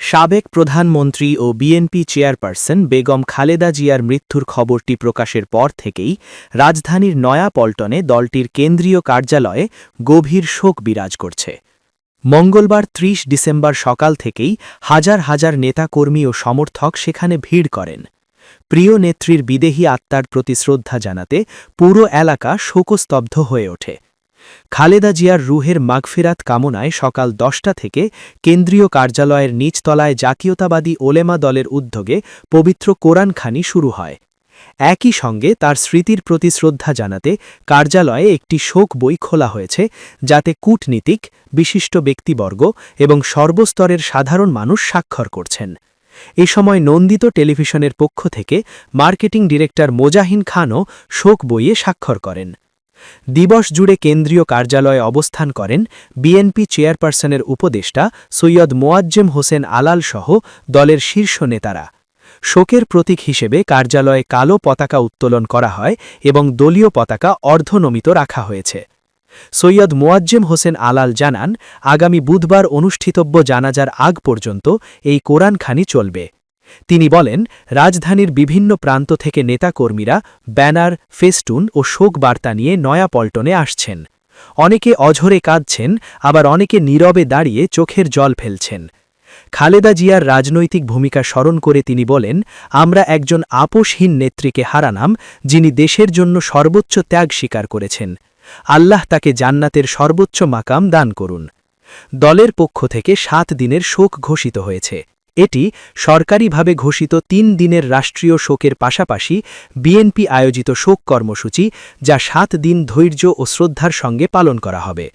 সাবেক প্রধানমন্ত্রী ও BNP chairperson Begum Khaleda জিয়ার মৃত্যুর খবরটি প্রকাশের পর থেকেই রাজধানীর নয়াপল্টনে দলটির কেন্দ্রীয় কার্যালয়ে গভীর শোক বিরাজ করছে। মঙ্গলবার ৩০ ডিসেম্বর সকাল থেকেই হাজার হাজার নেতাকর্মী ও সমর্থক সেখানে ভিড় করেন। প্রিয় নেত্রীর বিদেহী আত্মার প্রতি শ্রদ্ধা জানাতে পুরো এলাকা শোকস্তব্ধ হয়ে ওঠে। খালেদা জিয়ার রুহের মাগফিরাত কামনায় সকাল ১০টা থেকে কেন্দ্রীয় কার্যালয়ের নিচতলায় জাতীয়তাবাদী ওলেমা দলের উদ্যোগে পবিত্র কোরআনখানি শুরু হয়। একই সঙ্গে তার স্মৃতির প্রতি শ্রদ্ধা জানাতে কার্যালয়ে একটি শোক বই খোলা হয়েছে, যাতে কূটনীতিক, বিশিষ্ট ব্যক্তিবর্গ এবং সর্বস্তরের সাধারণ মানুষ স্বাক্ষর করছেন। এ সময় নন্দিত টেলিভিশনের পক্ষ থেকে মার্কেটিং ডিরেক্টর মোজাহিন খানও শোক বইয়ে স্বাক্ষর করেন। দিবস জুড়ে কেন্দ্রীয় কার্যালয়ে অবস্থান করেন বিএনপি চেয়ারপারসনের উপদেষ্টা সৈয়দ মোয়াজ্জেম হোসেন আলাল সহ দলের শীর্ষ নেতারা। শোকের প্রতীক হিসেবে কার্যালয়ে কালো পতাকা উত্তোলন করা হয় এবং দলীয় পতাকা অর্ধনমিত রাখা হয়েছে। সৈয়দ মোয়াজ্জেম হোসেন আলাল জানান, আগামী বুধবার অনুষ্ঠিতব্য জানাজার আগ পর্যন্ত এই কোরআনখানি চলবে। তিনি বলেন, রাজধানীর বিভিন্ন প্রান্ত থেকে নেতাকর্মীরা ব্যানার, ফেস্টুন ও শোক বার্তা নিয়ে নয়াপল্টনে আসছেন। অনেকে অঝরে কাঁদছেন, আবার অনেকে নীরবে দাঁড়িয়ে চোখের জল ফেলছেন। খালেদা জিয়ার রাজনৈতিক ভূমিকা স্মরণ করে তিনি বলেন, আমরা একজন আপোষহীন নেত্রীকে হারালাম, যিনি দেশের জন্য সর্বোচ্চ ত্যাগ স্বীকার করেছেন। আল্লাহ তাকে জান্নাতের সর্বোচ্চ মাকাম দান করুন। দলের পক্ষ থেকে ৭ দিনের শোক ঘোষিত হয়েছে। এটি সরকারিভাবে ঘোষিত ৩ দিনের রাষ্ট্রীয় শোকের পাশাপাশি বিএনপি আয়োজিত শোক কর্মসূচি, যা ৭ দিন ধৈর্য ও শ্রদ্ধার সঙ্গে পালন করা হবে।